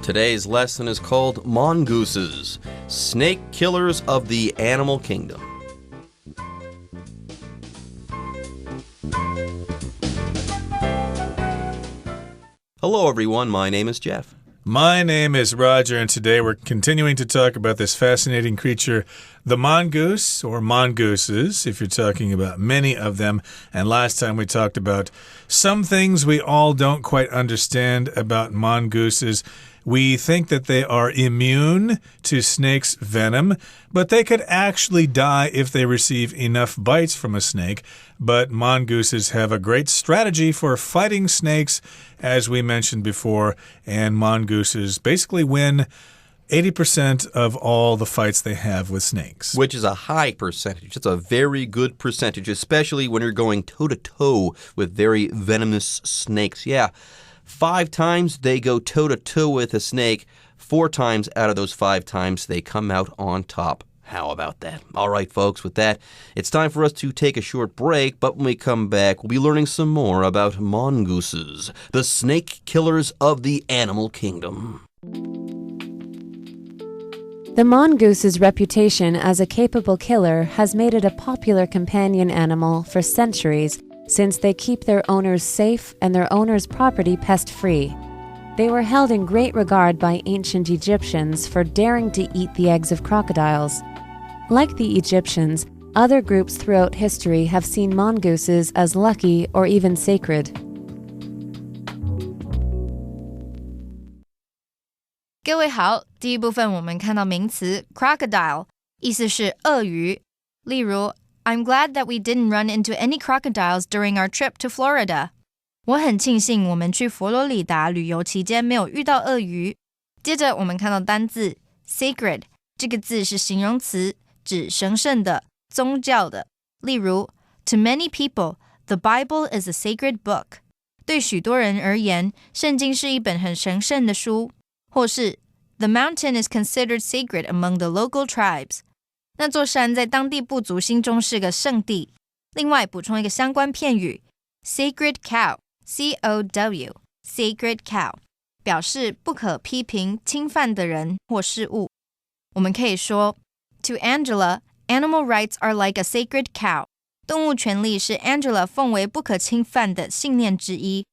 Today's lesson is called Mongooses, Snake Killers of the Animal Kingdom. Hello everyone, my name is Jeff. My name is Roger, and today we're continuing to talk about this fascinating creature, the mongoose, or mongooses, if you're talking about many of them. And last time we talked about some things we all don't quite understand about mongooses. We think that they are immune to snakes' venom, but they could actually die if they receive enough bites from a snake. But mongooses have a great strategy for fighting snakes, as we mentioned before, and mongooses basically win 80% of all the fights they have with snakes. Which is a high percentage. It's a very good percentage, especially when you're going toe-to-toe with very venomous snakes. Yeah, 5 times they go toe-to-toe with a snake. 4 times out of those 5 times they come out on top. How about that? All right, folks, with that, it's time for us to take a short break, but when we come back, we'll be learning some more about mongooses, the snake killers of the animal kingdom. The mongoose's reputation as a capable killer has made it a popular companion animal for centuries, since they keep their owners safe and their owners' property pest-free. They were held in great regard by ancient Egyptians for daring to eat the eggs of crocodiles. Like the Egyptians, other groups throughout history have seen mongooses as lucky or even sacred. 各位好，第一部分我们看到名词 crocodile， 意思是鳄鱼。例如 I'm glad that we didn't run into any crocodiles during our trip to Florida. 我很庆幸我们去佛罗里达旅游期间没有遇到鳄鱼。接着我们看到单字 sacred， 这个字是形容词，指神圣的、宗教的。例如 To many people, the Bible is a sacred book. 对许多人而言，圣经是一本很神圣的书。或是 The mountain is considered sacred among the local tribes. 那座山在当地部族心中是个圣地。另外补充一个相关片语 Sacred cow, C-O-W, Sacred cow, 表示不可批评、侵犯的人或事物。我们可以说 To Angela, animal rights are like a sacred cow. 动物权利是 Angela 奉为不可侵犯的信念之一。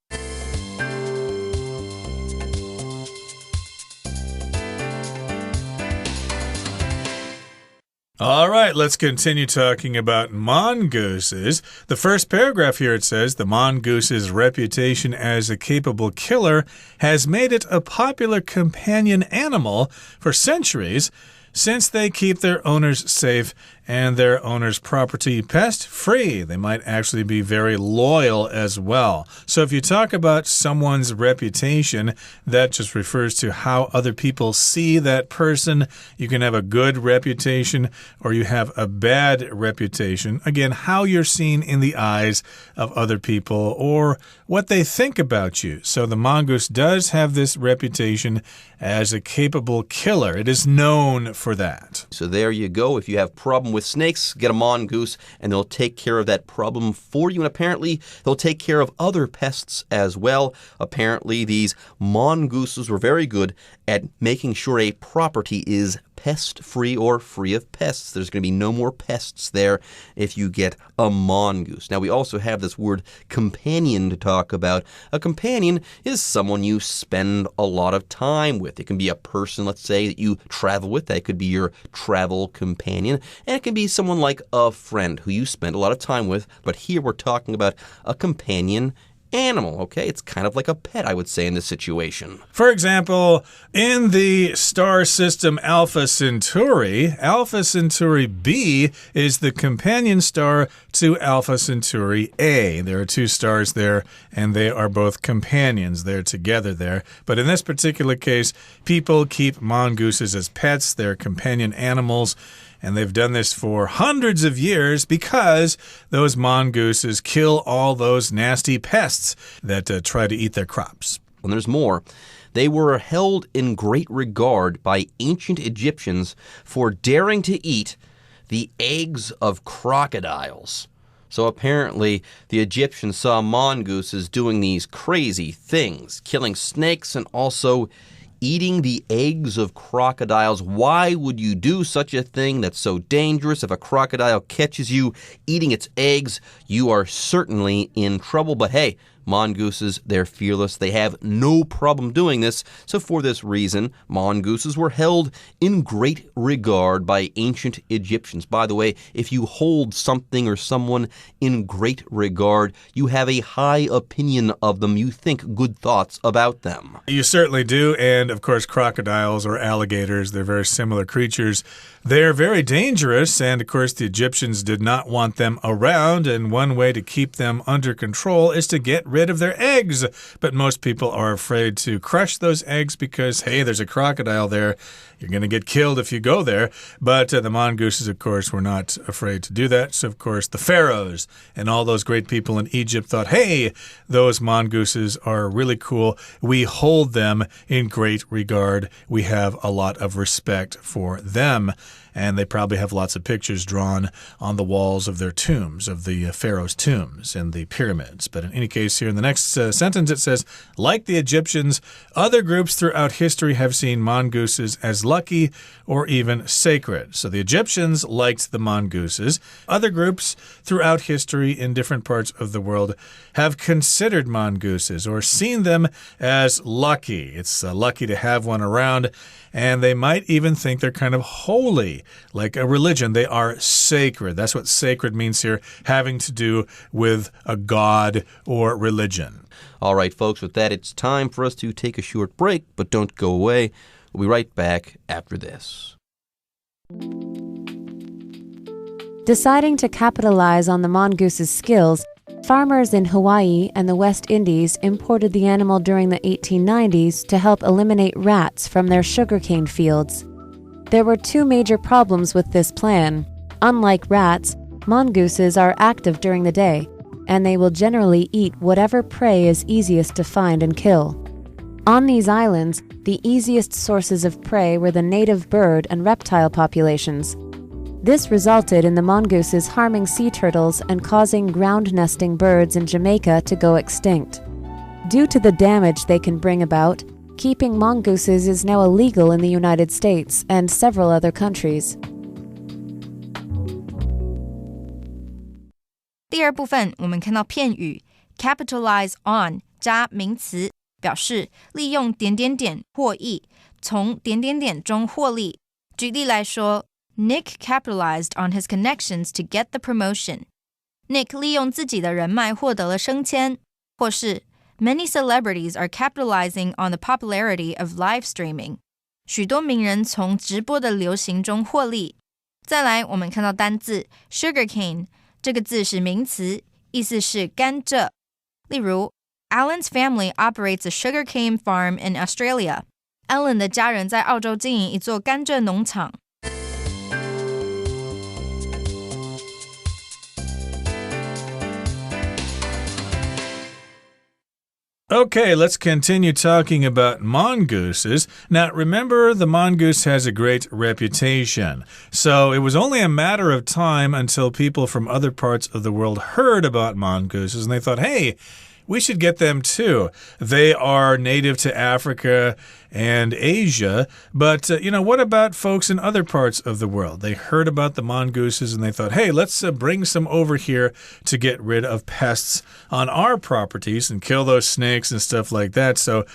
All right, let's continue talking about mongooses. The first paragraph here, it says, the mongoose's reputation as a capable killer has made it a popular companion animal for centuries, since they keep their owners safe and their owners' property pest-free. They might actually be very loyal as well. So if you talk about someone's reputation, that just refers to how other people see that person. You can have a good reputation or you have a bad reputation. Again, how you're seen in the eyes of other people or what they think about you. So the mongoose does have this reputation as a capable killer. It is known for that. So there you go. If you have a problem with snakes, get a mongoose and they'll take care of that problem for you. And apparently they'll take care of other pests as well. Apparently these mongooses were very good at making sure a property is pest-free or free of pests. There's going to be no more pests there if you get a mongoose. Now, we also have this word companion to talk about. A companion is someone you spend a lot of time with. It can be a person, let's say, that you travel with. That could be your travel companion. And it can be someone like a friend who you spend a lot of time with. But here we're talking about a companion animal, okay? It's kind of like a pet, I would say, in this situation. For example, in the star system Alpha Centauri B is the companion star to Alpha Centauri A. There are 2 stars there, and they are both companions. They're together there. But in this particular case, people keep mongooses as pets. They're companion animals. And they've done this for hundreds of years because those mongooses kill all those nasty pests that try to eat their crops. And there's more. They were held in great regard by ancient Egyptians for daring to eat the eggs of crocodiles. So apparently the Egyptians saw mongooses doing these crazy things, killing snakes and also eating the eggs of crocodiles. Why would you do such a thing that's so dangerous? If a crocodile catches you eating its eggs, you are certainly in trouble. But hey, mongooses, they're fearless. They have no problem doing this. So for this reason, mongooses were held in great regard by ancient Egyptians. By the way, if you hold something or someone in great regard, you have a high opinion of them. You think good thoughts about them. You certainly do. And of course, crocodiles or alligators, they're very similar creatures. They're very dangerous. And of course, the Egyptians did not want them around. And one way to keep them under control is to get rid of their eggs. But most people are afraid to crush those eggs because, hey, there's a crocodile there. You're going to get killed if you go there. But the mongooses, of course, were not afraid to do that. So, of course, the pharaohs and all those great people in Egypt thought, hey, those mongooses are really cool. We hold them in great regard. We have a lot of respect for them. And they probably have lots of pictures drawn on the walls of their tombs, of the pharaohs' tombs and the pyramids. But in any case, here in the next sentence, it says, like the Egyptians, other groups throughout history have seen mongooses as lucky or even sacred. So the Egyptians liked the mongooses. Other groups throughout history in different parts of the world have considered mongooses or seen them as lucky. It's lucky to have one around. And they might even think they're kind of holy, like a religion. They are sacred. That's what sacred means here, having to do with a god or religion. All right, folks, with that, it's time for us to take a short break, but don't go away. We'll be right back after this. Deciding to capitalize on the mongoose's skills, farmers in Hawaii and the West Indies imported the animal during the 1890s to help eliminate rats from their sugarcane fields. There were two major problems with this plan. Unlike rats, mongooses are active during the day, and they will generally eat whatever prey is easiest to find and kill. On these islands, the easiest sources of prey were the native bird and reptile populations. This resulted in the mongooses harming sea turtles and causing ground-nesting birds in Jamaica to go extinct. Due to the damage they can bring about, keeping mongooses is now illegal in the United States and several other countries. 第二部分我们看到片语 capitalize on 加名词，表示利用点点点获益，从点点点中获利。举例来说Nick capitalized on his connections to get the promotion. Nick 利用自己的人脉获得了升迁，或是 Many celebrities are capitalizing on the popularity of live streaming. 许多名人从直播的流行中获利。再来，我们看到单字 sugarcane， 这个字是名词，意思是甘蔗。例如 Alan's family operates a sugarcane farm in Australia. Alan 的家人在澳洲经营一座甘蔗农场。Okay, let's continue talking about mongooses. Now, remember, the mongoose has a great reputation. So it was only a matter of time until people from other parts of the world heard about mongooses, and they thought, hey, we should get them too. They are native to Africa and Asia. But, what about folks in other parts of the world? They heard about the mongooses and they thought, hey, let's bring some over here to get rid of pests on our properties and kill those snakes and stuff like that. So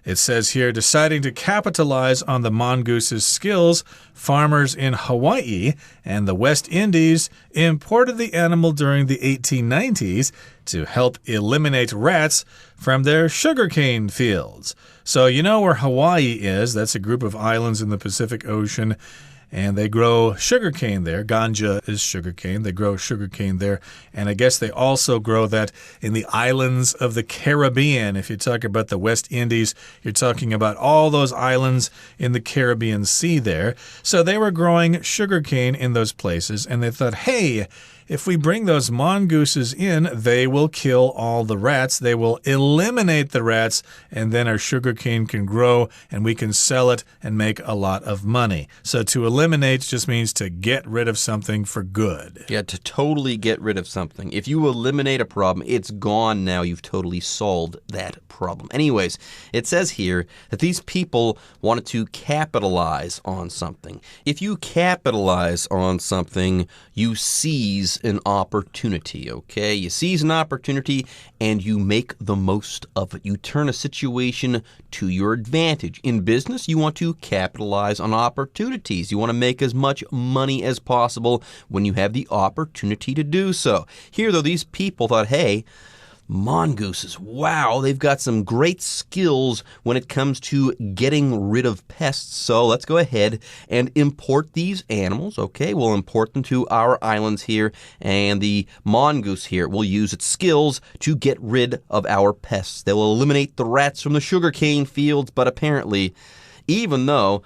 it says here, deciding to capitalize on the mongoose's skills, farmers in Hawaii and the West Indies imported the animal during the 1890s to help eliminate rats from their sugarcane fields. So you know where Hawaii is. That's a group of islands in the Pacific Ocean. And they grow sugarcane there. Ganja is sugarcane. They grow sugarcane there. And I guess they also grow that in the islands of the Caribbean. If you talk about the West Indies, you're talking about all those islands in the Caribbean Sea there. So they were growing sugarcane in those places. And they thought, hey, if we bring those mongooses in, they will kill all the rats. They will eliminate the rats, and then our sugarcane can grow, and we can sell it and make a lot of money. So to eliminate just means to get rid of something for good. Yeah, to totally get rid of something. If you eliminate a problem, it's gone now. You've totally solved that problem. Anyways, it says here that these people wanted to capitalize on something. If you capitalize on something, you seize an opportunity, okay? You seize an opportunity and you make the most of it. You turn a situation to your advantage. In business, you want to capitalize on opportunities. You want to make as much money as possible when you have the opportunity to do so. Here, though, these people thought, hey, mongooses, wow, they've got some great skills when it comes to getting rid of pests. So let's go ahead and import these animals, okay? We'll import them to our islands here, and the mongoose here will use its skills to get rid of our pests. They will eliminate the rats from the sugarcane fields, but apparently, even though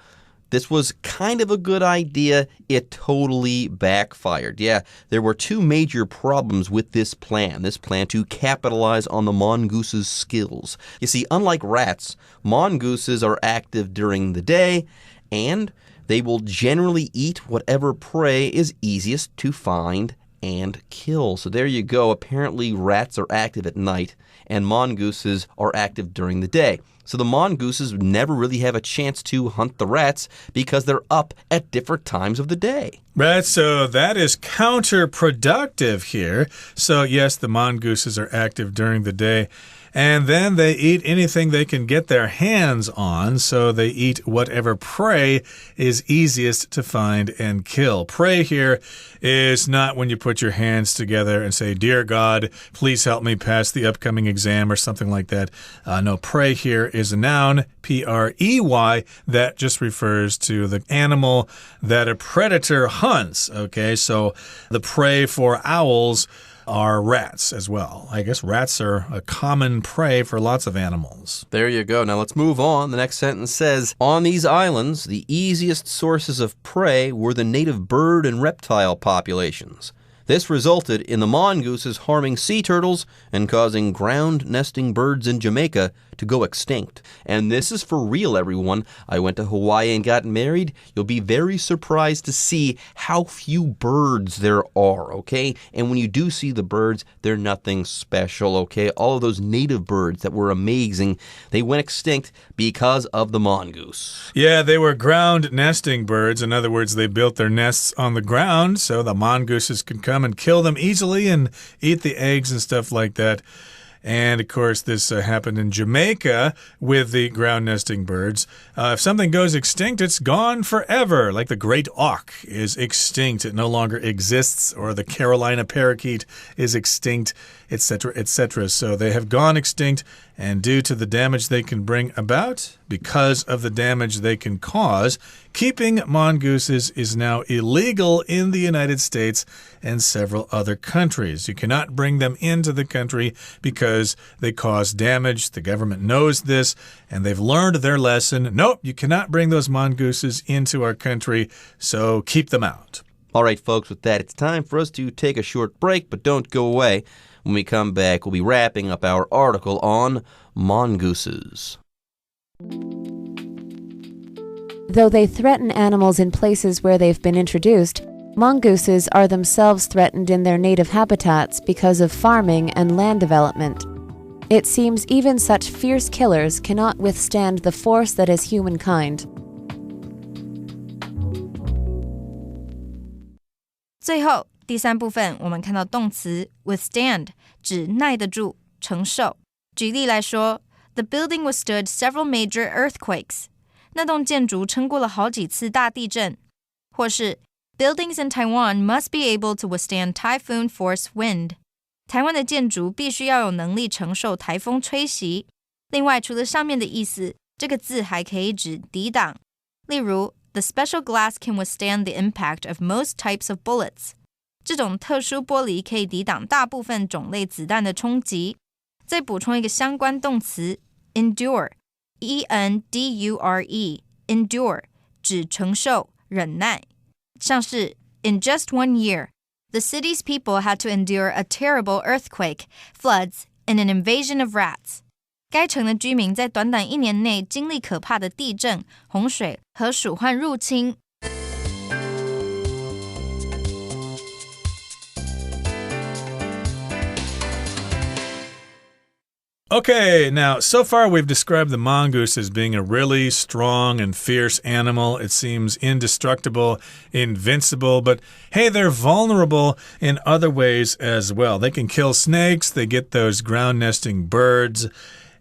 this was kind of a good idea, it totally backfired. Yeah, there were two major problems with this plan to capitalize on the mongoose's skills. You see, unlike rats, mongooses are active during the day, and they will generally eat whatever prey is easiest to find and kill. So there you go. Apparently, rats are active at night, and mongooses are active during the day. So the mongooses never really have a chance to hunt the rats because they're up at different times of the day. Right, so that is counterproductive here. So yes, the mongooses are active during the day. And then they eat anything they can get their hands on, so they eat whatever prey is easiest to find and kill. Prey here is not when you put your hands together and say, "Dear God, please help me pass the upcoming exam," or something like that. No, prey here is a noun, P-R-E-Y, that just refers to the animal that a predator hunts. Okay, so the prey for owls are rats as well. I guess rats are a common prey for lots of animals. There you go. Now let's move on. The next sentence says, on these islands, the easiest sources of prey were the native bird and reptile populations. This resulted in the mongooses harming sea turtles and causing ground-nesting birds in Jamaica to go extinct. And this is for real, everyone. I went to Hawaii and got married. You'll be very surprised to see how few birds there are, okay? And when you do see the birds, they're nothing special, okay? All of those native birds that were amazing, they went extinct because of the mongoose. Yeah, they were ground-nesting birds. In other words, they built their nests on the ground, so the mongooses could come and kill them easily and eat the eggs and stuff like that. And, of course, this happened in Jamaica with the ground-nesting birds. If something goes extinct, it's gone forever. Like the great auk is extinct. It no longer exists. Or the Carolina parakeet is extinct, etc., etc. So they have gone extinct, and due to the damage they can bring about, because of the damage they can cause, keeping mongooses is now illegal in the United States and several other countries. You cannot bring them into the country because they cause damage. The government knows this, and they've learned their lesson. Nope, you cannot bring those mongooses into our country, so keep them out. All right, folks, with that, it's time for us to take a short break, but don't go away. When we come back, we'll be wrapping up our article on mongooses. Though they threaten animals in places where they've been introduced, mongooses are themselves threatened in their native habitats because of farming and land development. It seems even such fierce killers cannot withstand the force that is humankind. 最后第三部分我们看到动词 withstand 指耐得住承受。举例来说 The building withstood several major earthquakes 那栋建筑撑过了好几次大地震。或是 Buildings in Taiwan must be able to withstand typhoon force wind 台湾的建筑必须要有能力承受台风吹袭。另外除了上面的意思这个字还可以指抵挡。例如 The special glass can withstand the impact of most types of bullets这种特殊玻璃可以抵挡大部分种类子弹的冲击。再补充一个相关动词 endure E-N-D-U-R-E endure 指承受忍耐。像是 In just 1 year the city's people had to endure a terrible earthquake, floods, and an invasion of rats. 该城的居民在短短1年内经历可怕的地震、洪水和鼠患入侵。Okay, now, so far we've described the mongoose as being a really strong and fierce animal. It seems indestructible, invincible, but hey, they're vulnerable in other ways as well. They can kill snakes, they get those ground-nesting birds,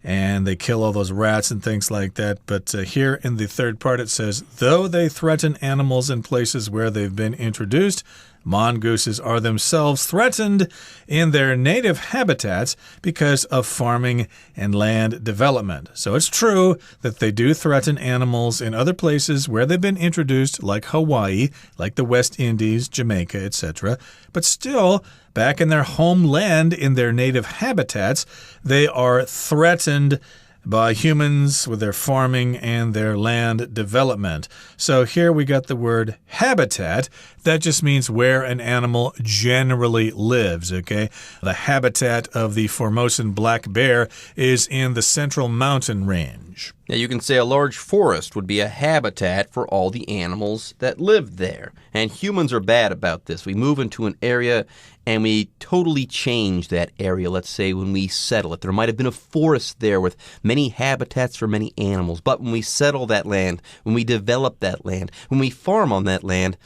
and they kill all those rats and things like that. But here in the third part it says, though they threaten animals in places where they've been introduced, mongooses are themselves threatened in their native habitats because of farming and land development. So it's true that they do threaten animals in other places where they've been introduced, like Hawaii, like the West Indies, Jamaica, etc. But still, back in their homeland, in their native habitats, they are threatened by humans with their farming and their land development. So here we got the word habitat. That just means where an animal generally lives, okay? The habitat of the Formosan black bear is in the central mountain range. Now, you can say a large forest would be a habitat for all the animals that live there. And humans are bad about this. We move into an area and we totally change that area, let's say, when we settle it. There might have been a forest there with many habitats for many animals. But when we settle that land, when we develop that land, when we farm on that land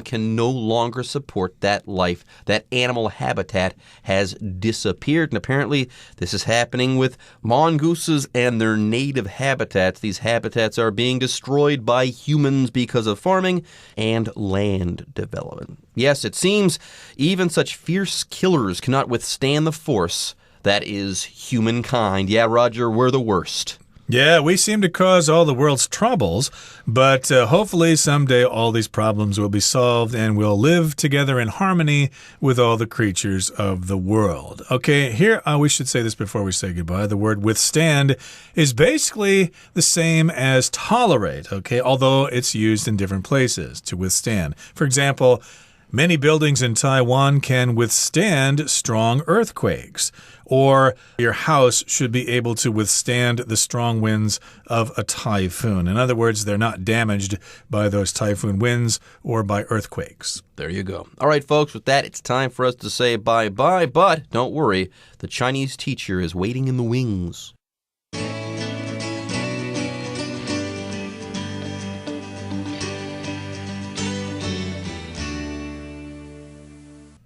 can no longer support that life. That animal habitat has disappeared. And apparently this is happening with mongooses and their native habitats. These habitats are being destroyed by humans because of farming and land development. Yes, it seems even such fierce killers cannot withstand the force that is humankind. Yeah, Roger, we're the worst. Yeah, we seem to cause all the world's troubles, but hopefully someday all these problems will be solved and we'll live together in harmony with all the creatures of the world. Okay, here we should say this before we say goodbye. The word withstand is basically the same as tolerate, okay, although it's used in different places to withstand. For example, many buildings in Taiwan can withstand strong earthquakes. Or your house should be able to withstand the strong winds of a typhoon. In other words, they're not damaged by those typhoon winds or by earthquakes. There you go. All right, folks, with that, it's time for us to say bye-bye. But don't worry, the Chinese teacher is waiting in the wings.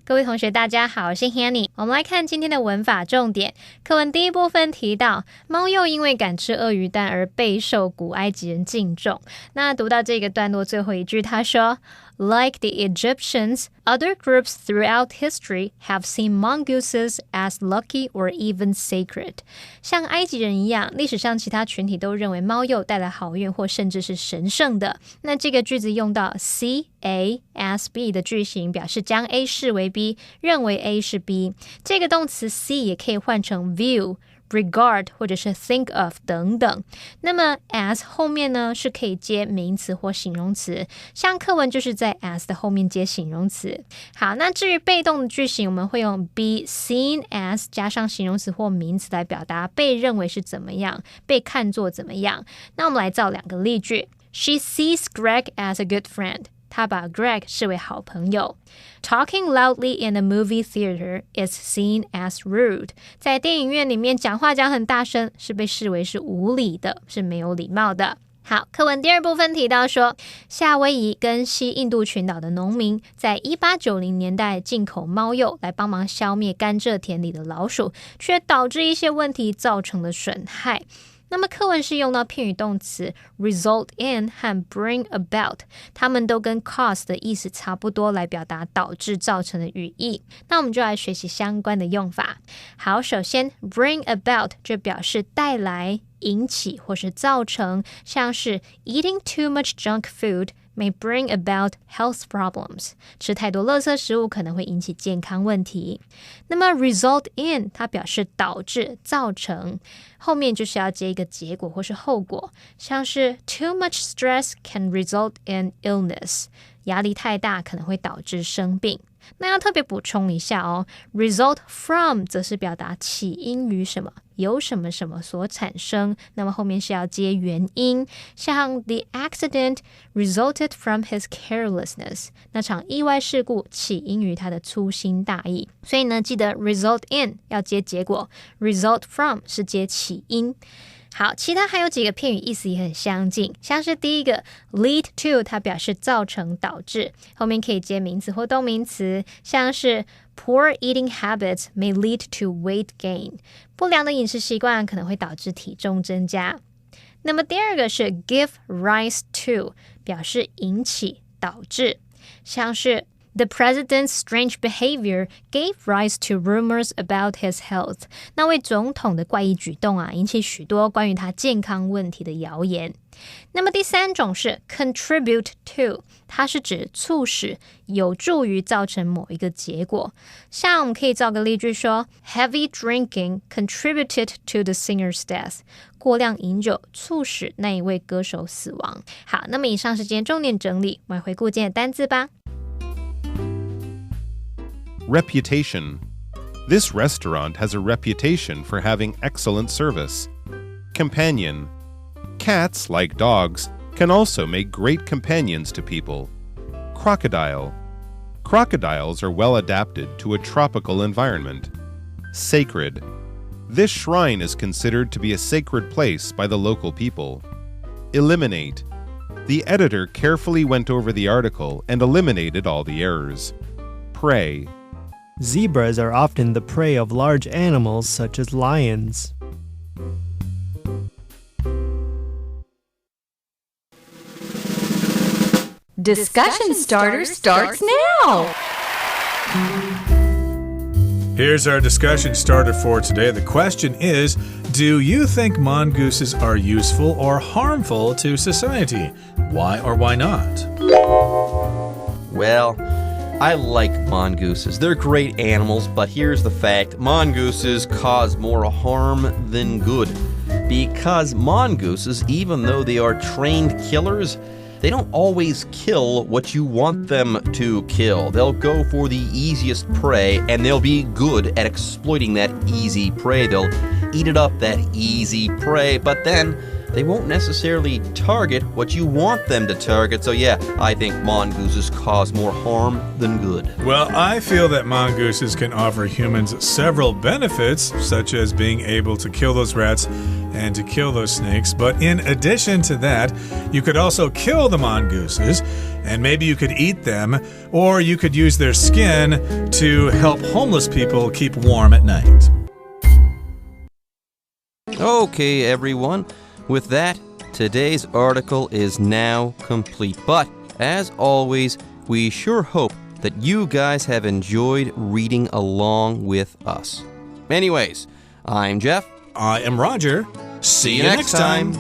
各位同学大家好，我是 Hanny。 我们来看今天的文法重点。课文第一部分提到猫鼬因为敢吃鳄鱼蛋而备受古埃及人敬重。那读到这个段落最后一句，他说 Like the Egyptians, other groups throughout history have seen mongooses as lucky or even sacred. 像埃及人一样，历史上其他群体都认为猫鼬带来好运或甚至是神圣的。那这个句子用到 see A as B 的句型，表示将 A 视为 B， 认为 A 是 B。 这个动词 see 也可以换成 view、regard 或者是 think of 等等。那么 as 后面呢是可以接名词或形容词，像课文就是在 as 的后面接形容词。好，那至于被动的句型，我们会用 be seen as 加上形容词或名词来表达被认为是怎么样，被看作怎么样。那我们来造两个例句。 She sees Greg as a good friend. 他把 Greg 视为好朋友。 Talking loudly in a movie theater is seen as rude. 在电影院里面讲话讲很大声，是被视为是无礼的，是没有礼貌的。好，课文第二部分提到说，夏威夷跟西印度群岛的农民在1890年代进口猫鼬来帮忙消灭甘蔗田里的老鼠，却导致一些问题造成了损害。那么课文是用到片语动词 result in 和 bring about， 它们都跟 cause 的意思差不多，来表达导致造成的语义。那我们就来学习相关的用法。好，首先 bring about 就表示带来、引起或是造成，像是 eating too much junk food may bring about health problems. 吃太多垃圾食物可能会引起健康问题。那么 result in 它表示导致、造成，后面就是要接一个结果或是后果，像是 too much stress can result in illness. 压力太大可能会导致生病。那要特别补充一下哦 ，result from 则是表达起因于什么，由什么什么所产生，那么后面是要接原因，像 the accident resulted from his carelessness， 那场意外事故起因于他的粗心大意，所以呢，记得 result in 要接结果 ，result from 是接起因。好，其他还有几个片语意思也很相近，像是第一个 lead to， 它表示造成导致，后面可以接名词或动名词，像是 poor eating habits may lead to weight gain， 不良的饮食习惯可能会导致体重增加。那么第二个是 give rise to， 表示引起导致，像是The president's strange behavior gave rise to rumors about his health. 那位总统的怪异举动啊，引起许多关于他健康问题的谣言。那么第三种是 contribute to， 它是指促使，有助于造成某一个结果。像我们可以造个例句说 Heavy drinking contributed to the singer's death. 过量饮酒促使那一位歌手死亡。好，那么以上是今天重点整理，我们来回顾今天的单字吧。Reputation. This restaurant has a reputation for having excellent service. Companion. Cats, like dogs, can also make great companions to people. Crocodile. Crocodiles are well adapted to a tropical environment. Sacred. This shrine is considered to be a sacred place by the local people. Eliminate. The editor carefully went over the article and eliminated all the errors. Prey. Zebras are often the prey of large animals such as lions. Discussion Starter starts now! Here's our discussion starter for today. The question is, do you think mongooses are useful or harmful to society? Why or why not? Well, I like mongooses. They're great animals, but here's the fact. Mongooses cause more harm than good. Because mongooses, even though they are trained killers, they don't always kill what you want them to kill. They'll go for the easiest prey, and they'll be good at exploiting that easy prey. They'll eat it up, that easy prey, but then they won't necessarily target what you want them to target. So yeah, I think mongooses cause more harm than good. Well, I feel that mongooses can offer humans several benefits, such as being able to kill those rats and to kill those snakes. But in addition to that, you could also kill the mongooses, and maybe you could eat them, or you could use their skin to help homeless people keep warm at night. Okay, everyone. With that, today's article is now complete. But, as always, we sure hope that you guys have enjoyed reading along with us. Anyways, I'm Jeff. I am Roger. See you next time.